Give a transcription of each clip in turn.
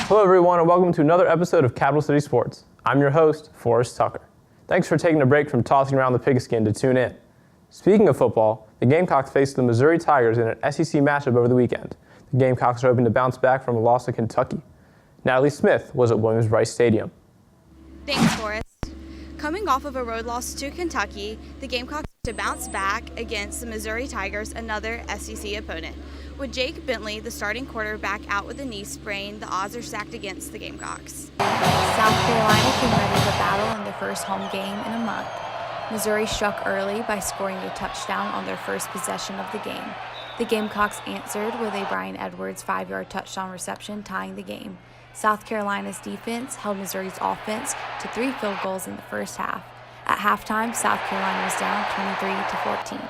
Hello everyone and welcome to another episode of Capital City Sports. I'm your host, Forrest Tucker. Thanks for taking a break from tossing around the pigskin to tune in. Speaking of football, the Gamecocks faced the Missouri Tigers in an SEC matchup over the weekend. The Gamecocks are hoping to bounce back from a loss to Kentucky. Natalie Smith was at Williams-Brice Stadium. Thanks, Forrest. Coming off of a road loss to Kentucky, the Gamecocks to bounce back against the Missouri Tigers, another SEC opponent. With Jake Bentley, the starting quarterback, out with a knee sprain, the odds are stacked against the Gamecocks. South Carolina came ready to battle in their first home game in a month. Missouri struck early by scoring a touchdown on their first possession of the game. The Gamecocks answered with a Brian Edwards 5-yard touchdown reception, tying the game. South Carolina's defense held Missouri's offense to 3 field goals in the first half. At halftime, South Carolina was down 23-14.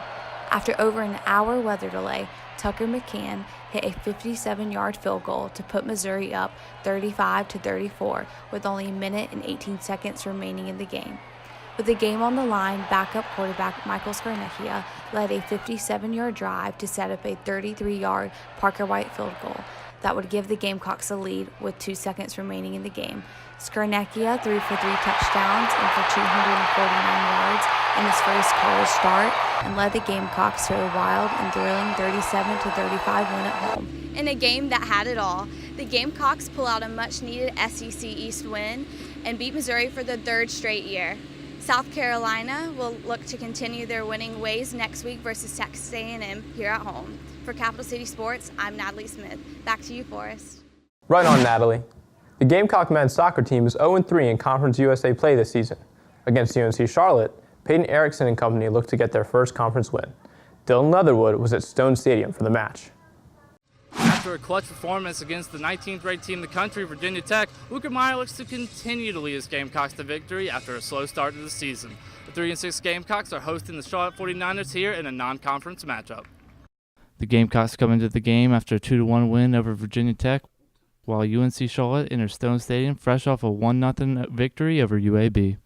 After over an hour weather delay, Tucker McCann hit a 57-yard field goal to put Missouri up 35-34 with only a minute and 18 seconds remaining in the game. With the game on the line, backup quarterback Michael Scarnecchia led a 57-yard drive to set up a 33-yard Parker White field goal that would give the Gamecocks a lead with 2 seconds remaining in the game. Scarnecchia threw for 3 touchdowns and for 249 yards in his first college start and led the Gamecocks to a wild and thrilling 37-35 win at home. In a game that had it all, the Gamecocks pull out a much-needed SEC East win and beat Missouri for the 3rd straight year. South Carolina will look to continue their winning ways next week versus Texas A&M here at home. For Capital City Sports, I'm Natalie Smith. Back to you, Forrest. Right on, Natalie. The Gamecock men's soccer team is 0-3 in Conference USA play this season. Against UNC Charlotte, Peyton Erickson and company looked to get their first conference win. Dylan Leatherwood was at Stone Stadium for the match. After a clutch performance against the 19th ranked team in the country, Virginia Tech, Luca Meyer looks to continue to lead his Gamecocks to victory after a slow start to the season. The 3-6 Gamecocks are hosting the Charlotte 49ers here in a non-conference matchup. The Gamecocks come into the game after a 2-1 win over Virginia Tech, while UNC Charlotte enters Stone Stadium fresh off a 1-0 victory over UAB.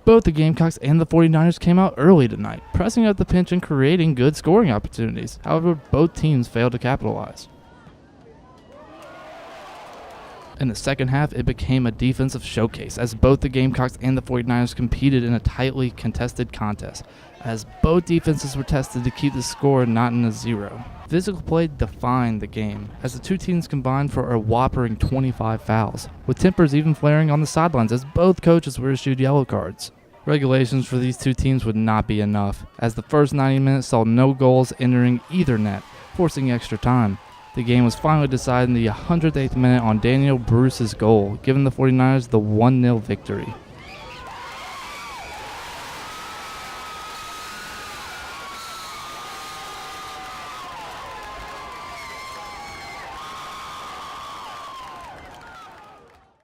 Both the Gamecocks and the 49ers came out early tonight, pressing up the pinch and creating good scoring opportunities. However, both teams failed to capitalize. In the second half, it became a defensive showcase as both the Gamecocks and the 49ers competed in a tightly contested contest, as both defenses were tested to keep the score not in a 0. Physical play defined the game, as the two teams combined for a whopping 25 fouls, with tempers even flaring on the sidelines as both coaches were issued yellow cards. Regulations for these two teams would not be enough, as the first 90 minutes saw no goals entering either net, forcing extra time. The game was finally decided in the 108th minute on Daniel Bruce's goal, giving the 49ers the 1-0 victory.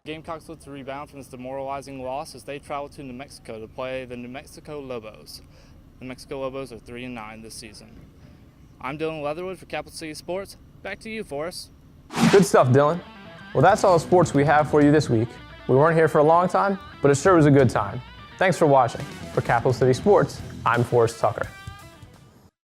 Gamecocks look to rebound from this demoralizing loss as they travel to New Mexico to play the New Mexico Lobos. The New Mexico Lobos are 3-9 this season. I'm Dylan Leatherwood for Capital City Sports. Back to you, Forrest. Good stuff, Dylan. Well, that's all the sports we have for you this week. We weren't here for a long time, but it sure was a good time. Thanks for watching. For Capital City Sports, I'm Forrest Tucker.